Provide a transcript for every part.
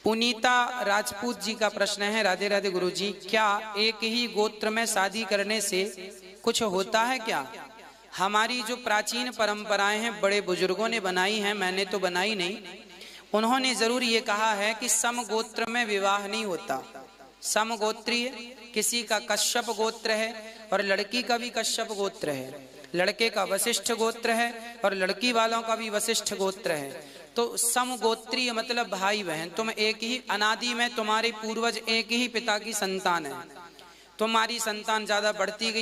पुनीता राजपूत जी का प्रश्न है। राधे राधे गुरु जी, क्या एक ही गोत्र में शादी करने से कुछ होता है क्या? हमारी जो प्राचीन परंपराएं हैं बड़े बुजुर्गों ने बनाई हैं, मैंने तो बनाई नहीं। उन्होंने जरूर ये कहा है कि समगोत्र में विवाह नहीं होता। समगोत्रीय, किसी का कश्यप गोत्र है और लड़की का भी कश्यप गोत्र है, लड़के का वशिष्ठ गोत्र है और लड़की वालों का भी वशिष्ठ गोत्र है। तो समगोत्रीय मतलब भाई बहन, तुम एक ही अनादि में, तुम्हारे पूर्वज एक ही पिता की संतान है। तुम्हारी संतान ज्यादा बढ़ती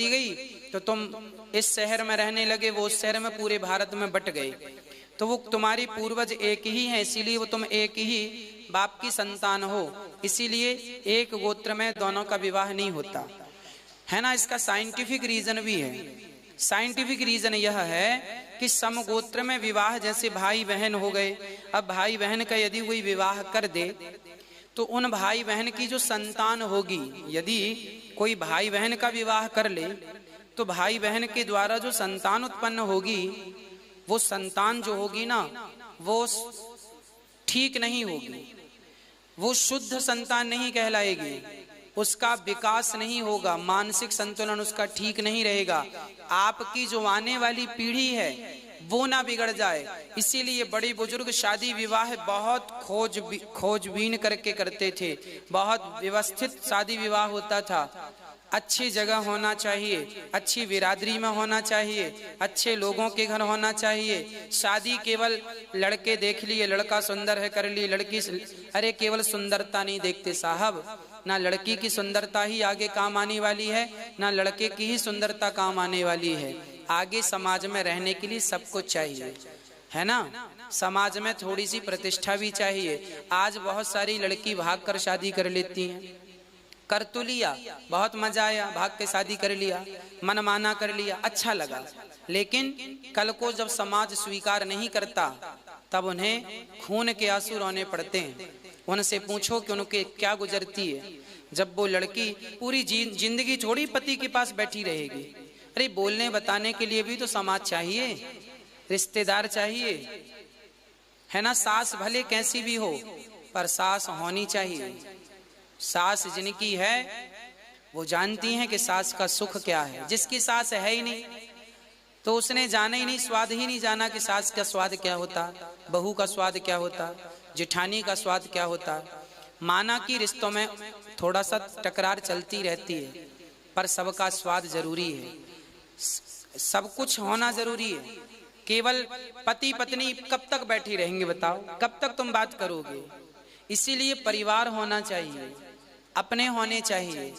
गई तो तुम इस शहर में रहने लगे, वो उस शहर में, पूरे भारत में बट गए। तो वो तुम्हारी पूर्वज एक ही है, इसीलिए वो तुम एक ही बाप की संतान हो, इसीलिए एक गोत्र में दोनों का विवाह नहीं होता है ना। इसका साइंटिफिक रीजन भी है। साइंटिफिक रीजन यह है कि समगोत्र में विवाह, जैसे भाई बहन हो गए, अब भाई बहन का यदि कोई विवाह कर दे तो उन भाई बहन की जो संतान होगी, यदि कोई भाई बहन का विवाह कर ले तो भाई बहन के द्वारा जो संतान उत्पन्न होगी, वो संतान जो होगी ना, वो ठीक नहीं होगी, वो शुद्ध संतान नहीं कहलाएगी, उसका विकास नहीं होगा, मानसिक संतुलन उसका ठीक नहीं रहेगा। आपकी जो आने वाली पीढ़ी है वो ना बिगड़ जाए, इसीलिए बड़े बुजुर्ग शादी विवाह बहुत खोजबीन करके करते थे। बहुत व्यवस्थित शादी विवाह होता था। अच्छी जगह होना चाहिए, अच्छी बिरादरी में होना चाहिए, अच्छे लोगों के घर होना चाहिए। शादी केवल लड़के देख लिए, लड़का सुंदर है कर लिए, लड़की, अरे केवल सुंदरता नहीं देखते साहब, ना लड़की की सुंदरता ही आगे काम आने वाली है, ना लड़के की ही सुंदरता काम आने वाली है। आगे समाज में रहने के लिए सब कुछ चाहिए, है ना। समाज में थोड़ी सी प्रतिष्ठा भी चाहिए। आज बहुत सारी लड़की भाग कर शादी कर लेती हैं। कर तो लिया, बहुत मजा आया, भाग के शादी कर लिया, मनमाना कर लिया, अच्छा लगा, लेकिन कल को जब समाज स्वीकार नहीं करता तब उन्हें खून के आंसू रोने पड़ते हैं। उनसे पूछो कि उनके क्या गुजरती है जब वो लड़की पूरी जिंदगी थोड़ी पति के पास बैठी रहेगी। अरे बोलने बताने के लिए भी तो समाज चाहिए, रिश्तेदार चाहिए, है ना। सास भले कैसी भी हो पर सास होनी चाहिए। सास जिनकी है वो जानती हैं कि सास का सुख क्या है। जिसकी सास है ही नहीं तो उसने जाना ही नहीं, स्वाद ही नहीं जाना कि सास का स्वाद क्या होता, बहू का स्वाद क्या होता, जिठानी का स्वाद क्या होता। माना कि रिश्तों में थोड़ा सा टकरार चलती रहती है पर सबका स्वाद जरूरी है, सब कुछ होना जरूरी है। केवल पति पत्नी कब तक बैठी रहेंगे बताओ, कब तक तुम बात करोगे। इसीलिए परिवार होना चाहिए, अपने होने चाहिए।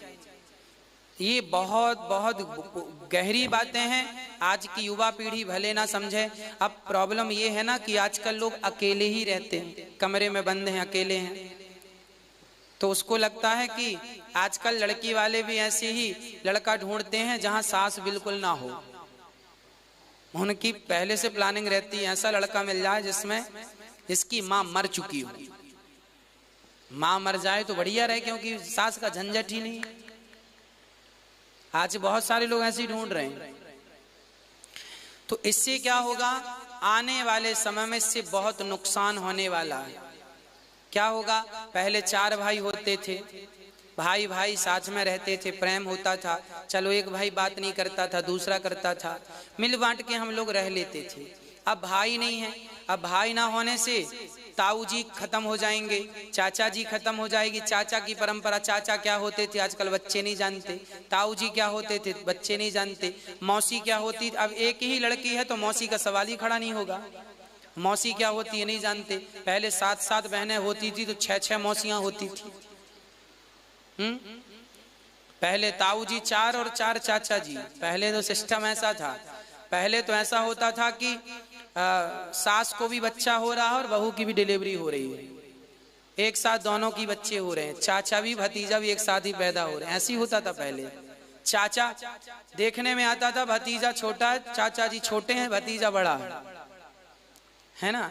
ये बहुत बहुत गहरी बातें हैं, आज की युवा पीढ़ी भले ना समझे। अब प्रॉब्लम ये है ना कि आजकल लोग अकेले ही रहते हैं, कमरे में बंद हैं, अकेले हैं, तो उसको लगता है कि आजकल लड़की वाले भी ऐसे ही लड़का ढूंढते हैं जहां सास बिल्कुल ना हो। उनकी पहले से प्लानिंग रहती है ऐसा लड़का मिल जाए जिसमें इसकी माँ मर चुकी हो। माँ मर जाए तो बढ़िया रहे, क्योंकि सास का झंझट ही नहीं। आज बहुत सारे लोग ऐसे ही ढूंढ रहे हैं। तो इससे क्या होगा, आने वाले समय में इससे बहुत नुकसान होने वाला है। क्या होगा, पहले 4 भाई होते थे, भाई भाई साथ में रहते थे, प्रेम होता था, चलो एक भाई बात नहीं करता था, दूसरा करता था, मिल बांट के हम लोग रह लेते थे। अब भाई नहीं है, अब भाई ना होने से ताऊ जी खत्म हो जाएंगे, चाचा जी खत्म हो जाएगी। चाचा की परंपरा, चाचा क्या होते थे आजकल बच्चे नहीं जानते, ताऊ जी क्या होते थे बच्चे नहीं जानते, मौसी क्या होती, अब एक ही लड़की है तो मौसी का सवाल ही खड़ा नहीं होगा। मौसी क्या होती है नहीं जानते। पहले 7-7 बहनें होती थी तो 6-6 मौसियां होती थी। पहले ताऊ जी 4 और 4 चाचा जी। पहले तो सिस्टम ऐसा था, पहले तो ऐसा होता था कि सास को भी बच्चा हो रहा है और बहू की भी डिलीवरी हो रही है, एक साथ दोनों की बच्चे हो रहे हैं, चाचा भी भतीजा भी एक साथ ही पैदा हो रहे हैं। ऐसी होता था पहले। चाचा देखने में आता था, भतीजा छोटा है, चाचा जी छोटे हैं, भतीजा बड़ा है ना,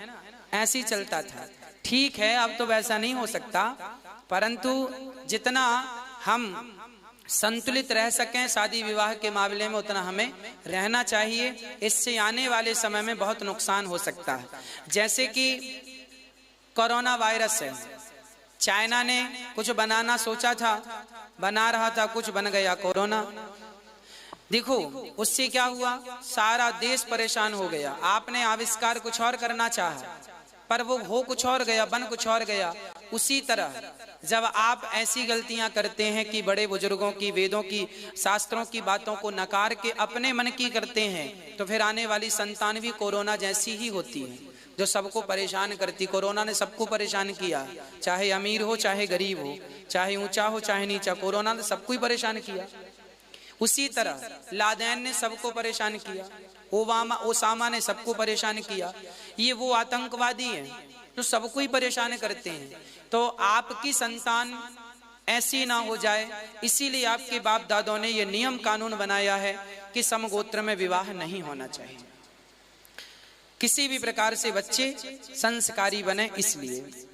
ऐसे ही चलता था। ठीक है, अब तो वैसा नहीं हो सकता, परंतु जितना हम संतुलित रह सकें शादी विवाह के मामले में उतना हमें रहना चाहिए। इससे आने वाले समय में बहुत नुकसान हो सकता है। जैसे कि कोरोना वायरस है, चाइना ने कुछ बनाना सोचा था, बना रहा था, कुछ बन गया कोरोना। देखो उससे क्या हुआ, सारा देश परेशान हो गया। आपने आविष्कार कुछ और करना चाहा, पर वो हो कुछ और गया, बन कुछ और गया। उसी तरह जब आप ऐसी गलतियां करते हैं कि बड़े बुजुर्गों की, वेदों की, शास्त्रों की बातों को नकार के अपने मन की करते हैं, तो फिर आने वाली संतान भी कोरोना जैसी ही होती है, जो सबको परेशान करती। कोरोना ने सबको परेशान किया, चाहे अमीर हो चाहे गरीब हो, चाहे ऊंचा हो चाहे नीचा, कोरोना ने सबको ही परेशान किया। उसी तरह लादेन ने सबको परेशान किया, ओसामा ने सबको परेशान किया। ये वो आतंकवादी हैं जो सबको ही परेशान करते हैं। तो आपकी संतान ऐसी ना हो जाए, इसीलिए आपके बाप दादों ने ये नियम कानून बनाया है कि समगोत्र में विवाह नहीं होना चाहिए। किसी भी प्रकार से बच्चे संस्कारी बने इसलिए।